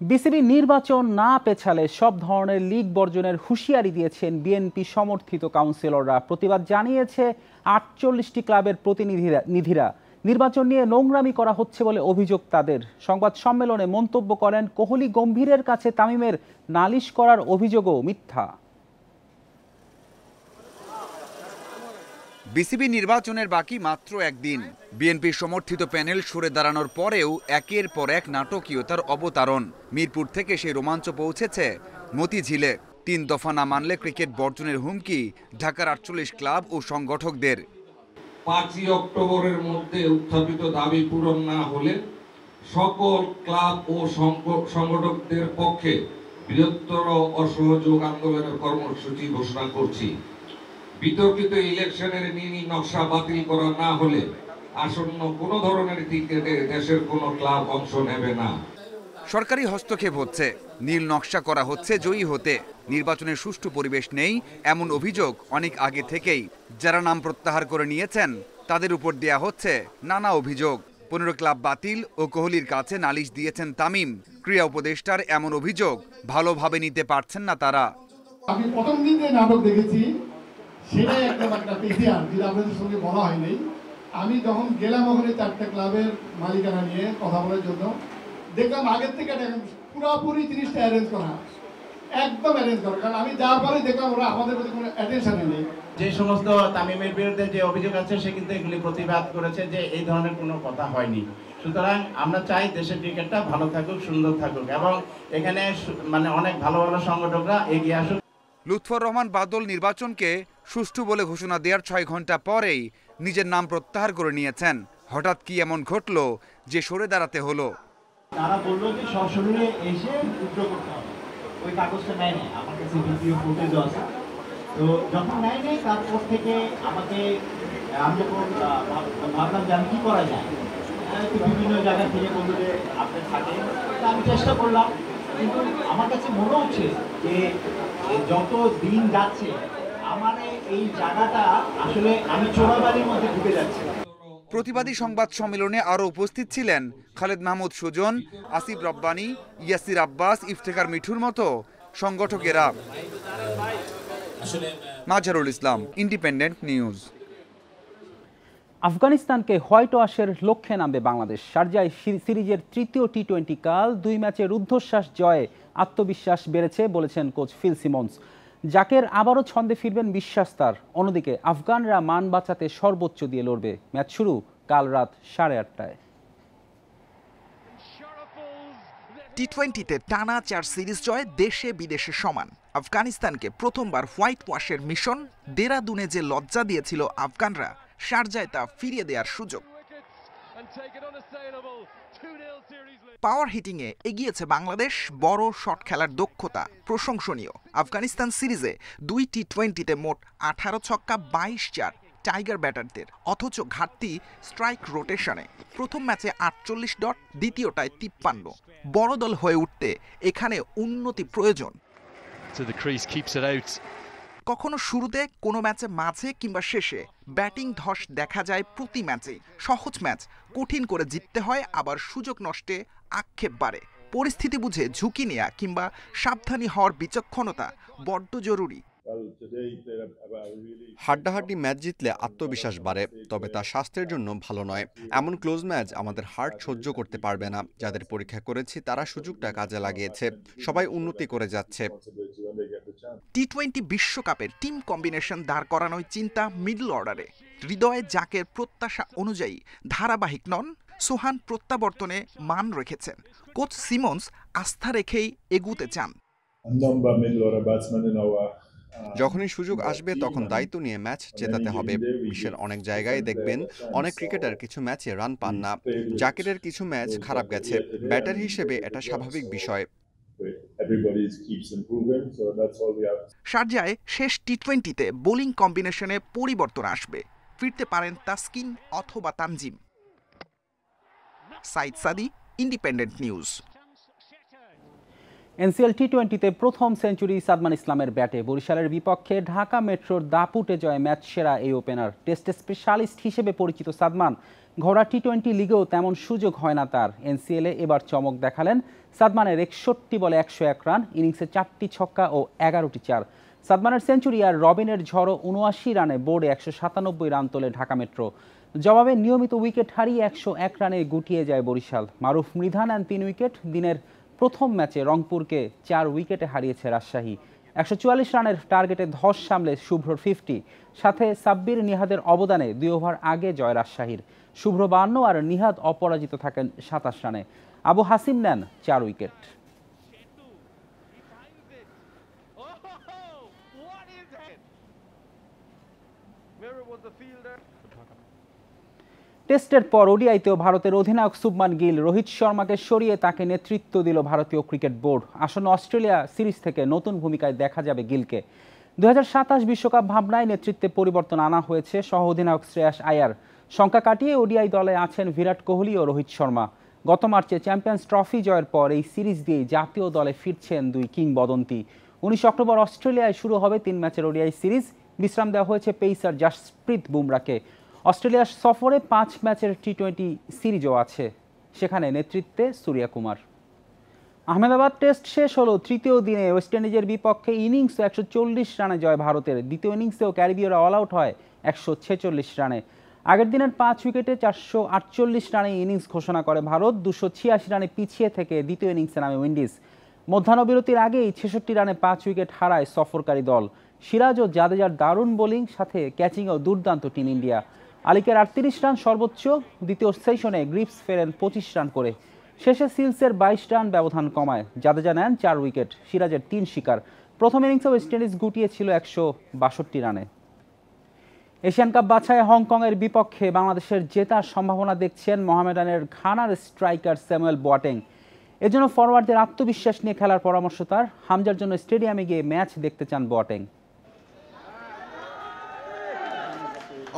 BCB নির্বাচন না পেছালে সব ধরনের লীগ বর্জনের হুঁশিয়ারি দিয়েছেন বিএনপি সমর্থিত কাউন্সিলররা। প্রতিবাদ জানিয়েছে ৪৮টি ক্লাবের প্রতিনিধিরা। নির্বাচন নিয়ে নোংরামি করা হচ্ছে বলে অভিযোগ তাদের। সংবাদ সম্মেলনে মন্তব্য করেন, কোহলি গম্ভীরের কাছে তামিমের নালিশ করার অভিযোগও মিথ্যা। বিসিবি নির্বাচনের বাকি মাত্র একদিন। বিএনপি সমর্থিত প্যানেল সরে দাঁড়ানোর পরেও একের পর এক নাটকীয়তার অবতারণ। মিরপুর থেকে সেই রোমাঞ্চ পৌঁছেছে মতিঝিলে। ৩ দফা না মানলে ক্রিকেট বর্জনের হুমকি ঢাকার ৪৮ ক্লাব ও সংগঠকদের। ৫ই অক্টোবরের মধ্যে উত্থাপিত দাবি পূরণ না হলে সকল ক্লাব ও সংগঠকদের পক্ষে বৃহত্তর অসহযোগ আন্দোলনের কর্মসূচি ঘোষণা করছি। বিতর্কিত ইলেকশনের নীল নকশা বাতিল করা না হলে আসন্ন কোনো ধরনের টিকেটে দেশের কোনো ক্লাব অংশ নেবে না। সরকারি হস্তক্ষেপ হচ্ছে, নীল নকশা করা হচ্ছে জয়ী হতে। নির্বাচনের সুষ্ঠু পরিবেশ নেই এমন অভিযোগ অনেক আগে থেকেই। যারা নাম প্রত্যাহার করে নিয়েছেন তাদের উপর দেয়া হচ্ছে নানা অভিযোগ। ১৫ ক্লাব বাতিল ও কোহলির কাছে নালিশ দিয়েছেন তামিম। ক্রীড়া উপদেষ্টার এমন অভিযোগ ভালোভাবে নিতে পারছেন না তারা। আমি প্রথম দিন যে নাটক দেখেছি সেটাই একটা ইতিহাস, যেটা আপনাদের সঙ্গে বলা হয়নি। আমি যখন গেলাম ওখানে 4টা ক্লাবের মালিকানা নিয়ে কথা বলার জন্য, দেখলাম আগের থেকে পুরোপুরি জিনিসটা অ্যারেঞ্জ করা, একদম অ্যারেঞ্জ করা। কারণ আমি যাওয়ার পরে দেখলাম ওরা আমাদের প্রতি কোনো অ্যাটেনশনে নেই। যে সমস্ত তামিমের বিরুদ্ধে যে অভিযোগ আছে সে কিন্তু এগুলি প্রতিবাদ করেছে যে এই ধরনের কোনো কথা হয়নি। সুতরাং আমরা চাই দেশের ক্রিকেটটা ভালো থাকুক, সুন্দর থাকুক এবং এখানে অনেক ভালো ভালো সংগঠকরা এগিয়ে আসুক। লুৎফর রহমান বাদল নির্বাচনকে সুষ্ঠু বলে ঘোষণা দেওয়ার ৬ ঘন্টা পরেই নিজের নাম প্রত্যাহার করে নিয়েছেন। হঠাৎ কি এমন ঘটলো যে সরে দাঁড়াতে হলো? তারা বললো যে সশরীরে এসে উইথড্র করতে হবে। ওই কাগজটা নেয় নাই, আমার কাছে ভিডিও ফুটেজও আছে। তো যখন নেয় নাই তারপর থেকে আমি যখন ভাবলাম যে আমি কী করা যায়, বিভিন্ন জায়গা থেকে বললো যে আপনি থাকে। আমি চেষ্টা করলাম, কিন্তু আমার কাছে মনে হচ্ছে যে যত দিন যাচ্ছে আমার এই জায়গাটা আসলে আমি চোরাবাড়ির মধ্যে ঢুকে যাচ্ছি। প্রতিবাদী সংবাদ সম্মেলনে আরও উপস্থিত ছিলেন খালেদ মাহমুদ সুজন, আসিফ রব্বানী, ইয়াসির আব্বাস, ইফতেখার মিঠুর মতো সংগঠকেরা। Mazharul Islam, independent news. আফগানিস্তানকে হোয়াইট ওয়াশের লক্ষ্যে নামবে বাংলাদেশ। শারজায় সিরিজের তৃতীয় টি-20 কাল 2 ম্যাচে রুদ্ধশ্বাস জয়ে আত্মবিশ্বাস বেড়েছে বলেছেন কোচ ফিল সিমন্স। জাকের আবারও ছন্দে ফিরবেন বিশ্বাস তার। অন্যদিকে আফগানরা মান বাঁচাতে সর্বোচ্চ দিয়ে লড়বে। ম্যাচ শুরু কাল রাত 8:30টায়। টি-20তে টানা 4 সিরিজ জয় দেশে বিদেশে সমান। আফগানিস্তানকে প্রথমবার হোয়াইট ওয়াশের মিশন দেরাদুনে যে লজ্জা দিয়েছিল আফগানরা, শারজায় তা ফিরিয়ে দেওয়ার সুযোগ। পাওয়ার হিটিংয়ে এগিয়েছে বাংলাদেশ। বড় শট খেলার দক্ষতা প্রশংসনীয়। আফগানিস্তান সিরিজে 2 টি-20তে মোট 18 ছক্কা 22-4 টাইগার ব্যাটারদের, অথচ ঘাটতি স্ট্রাইক রোটেশনে। প্রথম ম্যাচে 48 ডট, দ্বিতীয়টায় 53। বড় দল হয়ে উঠতে এখানে উন্নতি প্রয়োজন। কখনো শুরুতে, কোনো ম্যাচে মাঝে কিংবা শেষে ব্যাটিং ধস দেখা যায় প্রতি ম্যাচে। সহজ ম্যাচ কঠিন করে জিততে হয়, আবার সুযোগ নষ্টে আক্ষেপ বাড়ে। পরিস্থিতি বুঝে ঝুঁকি নেয়া কিংবা সাবধানী হওয়ার বিচক্ষণতা বড্ড জরুরি। হাড্ডাহাড্ডি ম্যাচ জিতলে আত্মবিশ্বাস বাড়ে, তবে তা স্বাস্থ্যের জন্য ভালো নয়। এমন ক্লোজ ম্যাচ আমাদের হার্ট সহ্য করতে পারবে না। যাদের পরীক্ষা করেছি তারা সুযোগটা কাজে লাগিয়েছে। সবাই উন্নতি করে যাচ্ছে। টি-20 বিশ্বকাপের টিম কম্বিনেশন দাঁড় করানোই চিন্তা মিডল অর্ডারে। হৃদয়ে জাকের প্রত্যাশা অনুযায়ী ধারাবাহিক নন, সোহান প্রত্যাবর্তনে মান রেখেছেন। কোচ সিমন্স আস্থা রেখেই এগুতে চান। যখনই সুযোগ আসবে তখন দায়িত্ব নিয়ে ম্যাচ জেতাতে হবে। বিশ্বের অনেক জায়গায় দেখবেন অনেক ক্রিকেটার কিছু ম্যাচে রান পান না। জাকেরের কিছু ম্যাচ খারাপ গেছে, ব্যাটার হিসেবে এটা স্বাভাবিক বিষয়। শারজায় শেষ টি-20তে বোলিং কম্বিনেশনে পরিবর্তন আসবে। ফিরতে পারেন তাসকিন অথবা তানজিম। সাইদ সাদি, ইন্ডিপেন্ডেন্ট নিউজ। এনসিএল টি-20তে প্রথম সেঞ্চুরি সাদমান ইসলামের ব্যাটে। বরিশালের বিপক্ষে ঢাকা মেট্রোর দাপুটে জয় ম্যাচ সেরা এই ওপেনার। টেস্ট স্পেশালিস্ট হিসেবে পরিচিত সাদমান, ঘরোয়া টি-20 লিগেও তেমন সুযোগ হয় না তার। এনসিএলে এবার চমক দেখালেন সাদমানের 61 বলে 101 রান, ইনিংসে 4টি ছক্কা ও 11টি চার। সাদমানের সেঞ্চুরি আর রবিনের ঝড়ো 79 রানে বোর্ডে 197 রান তোলে ঢাকা মেট্রো। জবাবে নিয়মিত উইকেট হারিয়ে 101 রানে গুটিয়ে যায় বরিশাল। মারুফ মৃধা নেন 3 উইকেট। দিনের প্রথম ম্যাচে রংপুরকে 4 উইকেটে হারিয়েছে রাজশাহী। 144 রানের টার্গেটে ধস সামলে শুভ্রর 50, সাথে সাব্বির নিহাদের অবদানে 2 ওভার আগে জয় রাজশাহীর। শুভ্র 52 আর নিহাদ অপরাজিত থাকেন 27 রানে। আবু হাসিম নেন 4 উইকেট। টেস্টের পর ওডিআইতেও ভারতের অধিনায়ক শুভমান গিল রোহিত শর্মাকে সরিয়ে তাকে নেতৃত্ব দিল ভারতীয় ক্রিকেট বোর্ড। আসন্ন অস্ট্রেলিয়া সিরিজ থেকে নতুন ভূমিকায় দেখা যাবে গিলকে। 2027 বিশ্বকাপ ভাবনায় নেতৃত্বে পরিবর্তন আনা হয়েছে সহ অধিনায়ক শ্রেয়াস আয়ার। সংখ্যা কাটিয়ে ওডিআই দলে আছেন বিরাট কোহলি ও রোহিত শর্মা। গত মার্চে চ্যাম্পিয়ন্স ট্রফি জয়ের পর এই সিরিজ দিয়ে জাতীয় দলে ফিরছেন 2 কিংবদন্তি। 19 অক্টোবর অস্ট্রেলিয়ায় শুরু হবে 3 ম্যাচের ওডিআই সিরিজ। বিশ্রাম দেওয়া হয়েছে পেসার জাসপ্রীত বুমরাকে। অস্ট্রেলিয়ার সফরে 5 ম্যাচের টি-20 সিরিজও আছে, সেখানে নেতৃত্বে সূর্যা কুমার। আহমেদাবাদ টেস্ট শেষ হলো তৃতীয় দিনে ওয়েস্ট ইন্ডিজের বিপক্ষে ইনিংসে 140 রানে জয় ভারতের। দ্বিতীয় ইনিংসেও ক্যারিবীয়রা অল আউট হয় 146 রানে। আগের দিনের 5 উইকেটে 448 রানে ইনিংস ঘোষণা করে ভারত। 286 রানে পিছিয়ে থেকে দ্বিতীয় ইনিংসে নামে উইন্ডিজ। মধ্যাহ্নবিরতির আগেই 66 রানে 5 উইকেট হারায় সফরকারী দল। সিরাজ ও জাদেজার দারুণ বোলিং, সাথে ক্যাচিংয়েও দুর্দান্ত টিম ইন্ডিয়া। আলিকের 38 রান সর্বোচ্চ। দ্বিতীয় সেশনে গ্রিপস ফেরেন 25 রান করে। শেষে সিলসের 22 রান ব্যবধান কমায়। জাদেজা নেন 4 উইকেট, সিরাজের 3 শিকার। প্রথম ইনিংসে ওয়েস্ট ইন্ডিজ গুটিয়েছিল 162 রানে। এশিয়ান কাপ বাছাইয়ে হংকংয়ের বিপক্ষে বাংলাদেশের জেতার সম্ভাবনা দেখছেন মোহামেডানের ঘানার স্ট্রাইকার স্যামুয়েল বোয়াটেং। এজন্য ফরওয়ার্ডদের আত্মবিশ্বাস নিয়ে খেলার পরামর্শ তার। হামজার জন্য স্টেডিয়ামে গিয়ে ম্যাচ দেখতে চান বোয়াটেং।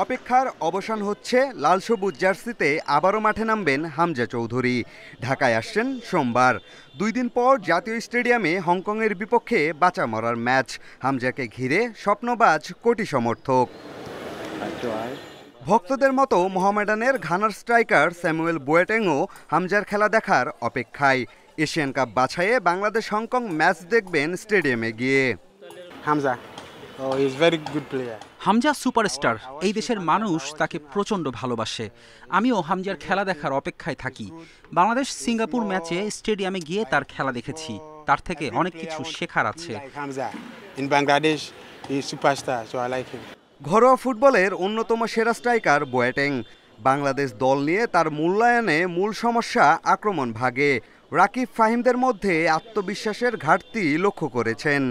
অপেক্ষার অবসান হচ্ছে। লাল সবুজ জার্সিতে আবারও মাঠে নামবেন হামজা চৌধুরী। ঢাকায় আসছেন সোমবার। 2 দিন পর জাতীয় স্টেডিয়ামে হংকংয়ের বিপক্ষে বাঁচা মরার ম্যাচ। হামজাকে ঘিরে স্বপ্নবাজ কোটি সমর্থক। ভক্তদের মতো মোহামেডানের ঘানার স্ট্রাইকার স্যামুয়েল বোয়াটেংও হামজার খেলা দেখার অপেক্ষায়। এশিয়ান কাপ বাছাইয়ে বাংলাদেশ হংকং ম্যাচ দেখবেন স্টেডিয়ামে গিয়ে। হামজা সুপারস্টার। এই দেশের মানুষ তাকে প্রচণ্ড ভালোবাসে। আমিও হামজার খেলা দেখার অপেক্ষায় থাকি। বাংলাদেশ সিঙ্গাপুর ম্যাচে স্টেডিয়ামে গিয়ে তার খেলা দেখেছি। তার থেকে অনেক কিছু শেখার আছে। ঘরোয়া ফুটবলের অন্যতম সেরা স্ট্রাইকার বোয়াটেং। বাংলাদেশ দল নিয়ে তার মূল্যায়নে মূল সমস্যা আক্রমণ ভাগে। রাকিব ফাহিমদের মধ্যে আত্মবিশ্বাসের ঘাটতি লক্ষ্য করেছেন।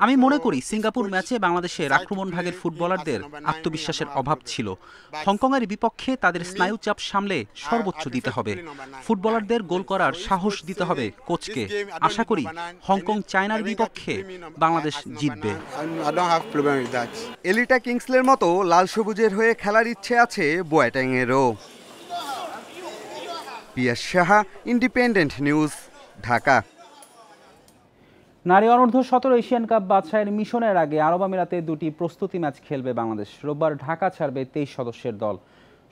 আমি মনে করি সিঙ্গাপুর ম্যাচে বাংলাদেশের আক্রমণ ভাগের ফুটবলারদের আত্মবিশ্বাসের অভাব ছিল। হংকংয়ের বিপক্ষে তাদের স্নায়ুচাপ সামলে সর্বোচ্চ দিতে হবে। ফুটবলারদের গোল করার সাহস দিতে হবে কোচকে। আশা করি হংকং চায়নার বিপক্ষে বাংলাদেশ জিতবে। এলিটা কিংসলের মতো লাল সবুজের হয়ে খেলার ইচ্ছে আছে বোয়াটেংয়েরও। পিয়াস সাহা, ইন্ডিপেন্ডেন্ট নিউজ, ঢাকা। নারী অনূর্ধ্ব 17 এশিয়ান কাপ বাছাইয়ের মিশনের আগে আরব আমিরাতে 2টি প্রস্তুতি ম্যাচ খেলবে বাংলাদেশ। রোববার ঢাকা ছাড়বে 23 সদস্যের দল।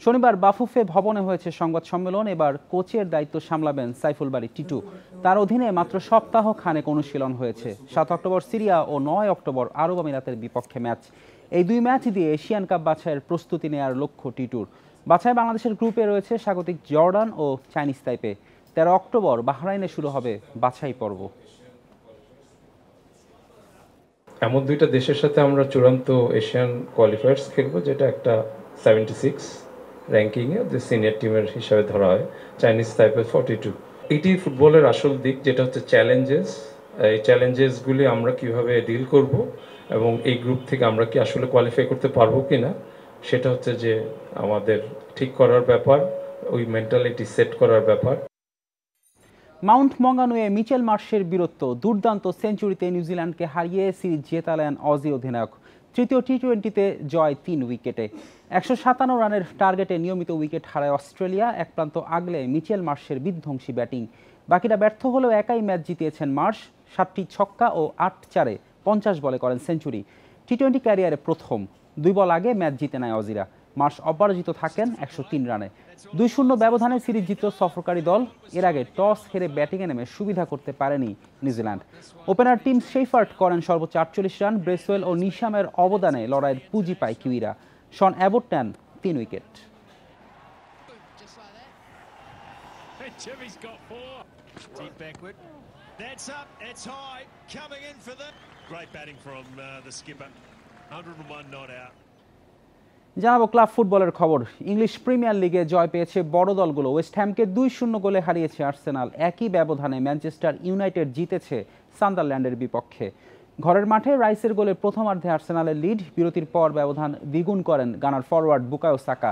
শনিবার বাফুফে ভবনে হয়েছে সংবাদ সম্মেলন। এবার কোচের দায়িত্ব সামলাবেন সাইফুল বারী টিটু। তার অধীনে মাত্র সপ্তাহ খানেক অনুশীলন হয়েছে। 7 অক্টোবর সিরিয়া ও 9 অক্টোবর আরব আমিরাতের বিপক্ষে ম্যাচ। এই 2 ম্যাচ দিয়ে এশিয়ান কাপ বাছাইয়ের প্রস্তুতি নেওয়ার লক্ষ্য টিটুর। বাছাই বাংলাদেশের গ্রুপে রয়েছে স্বাগতিক জর্ডান ও চাইনিজ তাইপে। 13 অক্টোবর বাহরাইনে শুরু হবে বাছাই পর্ব। এমন 2টা দেশের সাথে আমরা চূড়ান্ত এশিয়ান কোয়ালিফায়ার্স খেলবো, যেটা একটা 76 র্যাঙ্কিংয়ে যে সিনিয়র টিমের হিসাবে ধরা হয়, চাইনিজ তাইপে 42। এটি ফুটবলের আসল দিক, যেটা হচ্ছে চ্যালেঞ্জেস। এই চ্যালেঞ্জেসগুলি আমরা কিভাবে ডিল করব এবং এই গ্রুপ থেকে আমরা কি আসলে কোয়ালিফাই করতে পারবো কি না, সেটা হচ্ছে যে আমাদের ঠিক করার ব্যাপার, ওই মেন্টালিটি সেট করার ব্যাপার। মাউন্ট মঙ্গানুয়ে মিচেল মার্শের বীরত্ব। দুর্দান্ত সেঞ্চুরিতে নিউজিল্যান্ডকে হারিয়ে সিরিজ জেতালেন অজি অধিনায়ক। তৃতীয় টি-20তে জয় 3 উইকেটে। 157 রানের টার্গেটে নিয়মিত উইকেট হারায় অস্ট্রেলিয়া। এক প্রান্ত আগলে মিচেল মার্শের বিধ্বংসী ব্যাটিং। বাকিরা ব্যর্থ হলেও একাই ম্যাচ জিতিয়েছেন মার্শ। 7টি ছক্কা ও 8 চারে 50 বলে করেন সেঞ্চুরি। টি-20 ক্যারিয়ারে প্রথম। 2 বল আগে ম্যাচ জিতে নেয় অজিরা। মার্শ অপরাজিত থাকেন 103 রানে। 2-0 ব্যবধানে সিরিজ জিতল সফরকারী দল। এর আগে টস হেরে ব্যাটিংয়ে নেমে সুবিধা করতে পারেনি নিউজিল্যান্ড। ওপেনার টিম শেফার্ট করেন সর্বোচ্চ 48 রান। ব্রেসওয়েল ও নিশামের অবদানে লড়াইয়ের পুঁজি পায় কিউইরা। শন অ্যাবট নেন 3 উইকেট। জানাবো ক্লাব ফুটবলের খবর। ইংলিশ প্রিমিয়ার লিগে জয় পেয়েছে বড় দলগুলো। ওয়েস্ট হ্যামকে 2-0 গোলে হারিয়েছে আর্সেনাল। একই ব্যবধানে ম্যানচেস্টার ইউনাইটেড জিতেছে সান্ডারল্যান্ডের বিপক্ষে। ঘরের মাঠে রাইসের গোলে প্রথমার্ধে আর্সেনালের লিড। বিরতির পর ব্যবধান দ্বিগুণ করেন গানার ফরওয়ার্ড বুকায়ো সাকা।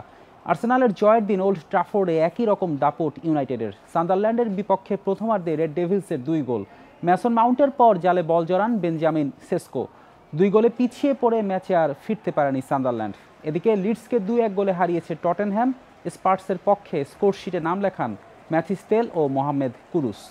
আর্সেনালের জয়ের দিন ওল্ড ট্রাফোর্ডে একই রকম দাপট ইউনাইটেডের। সান্ডারল্যান্ডের বিপক্ষে প্রথমার্ধে রেড ডেভিলসের 2 গোল। ম্যাসন মাউন্টের পর জালে বল জড়ান বেঞ্জামিন সেস্কো। 2 গোলে পিছিয়ে পড়ে ম্যাচে আর ফিরতে পারেনি সান্ডারল্যান্ড। এদিকে লিডসকে 2-1 গোলে হারিয়েছে টটেনহ্যাম। স্পার্সের পক্ষে স্কোরশিটে নাম লেখান ম্যাথিস তেল ও মোহাম্মেদ কুরুস।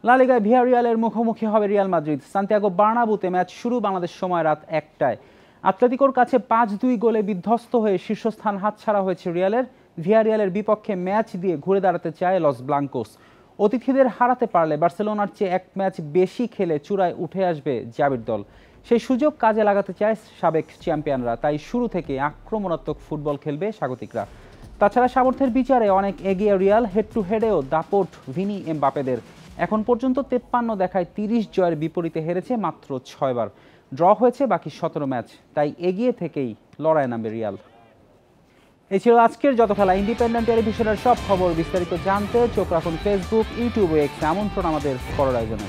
লা লিগায় ভিয়ারিয়ালের মুখোমুখি হবে রিয়াল মাদ্রিদ। সান্তিয়াগো বার্নাবুতে ম্যাচ শুরু বাংলাদেশ সময় রাত 1টায়। আতলেতিকোর কাছে 5-2 গোলে বিধ্বস্ত হয়ে শীর্ষস্থান হাতছাড়া হয়েছে রিয়ালের। ভিয়ারিয়ালের বিপক্ষে ম্যাচ দিয়ে ঘুরে দাঁড়াতে চায় লস ব্লাঙ্কোস। অতিথিদের হারাতে পারলে বার্সেলোনার চেয়ে 1 ম্যাচ বেশি খেলে চূড়ায় উঠে আসবে জাবির দল। সেই সুযোগ কাজে লাগাতে চায় সাবেক চ্যাম্পিয়নরা। তাই শুরু থেকে আক্রমণাত্মক ফুটবল খেলবে স্বাগতিকরা। তাছাড়া সামর্থ্যের বিচারে অনেক এগিয়ে রিয়াল। হেড টু হেডেও দাপট ভিনি এমবাপেদের। এখন পর্যন্ত 53 দেখায় 30 জয়ের বিপরীতে হেরেছে মাত্র 6 বার। ড্র হয়েছে বাকি 17 ম্যাচ। তাই এগিয়ে থেকেই লড়াই নামবে রিয়াল। এই ছিল আজকের যত খেলা। ইন্ডিপেন্ডেন্ট টেলিভিশনের সব খবর বিস্তারিত জানতে চোখ রাখুন ফেসবুক, ইউটিউব ও এক্সে। আমন্ত্রণ আমাদের পরের আয়োজনে।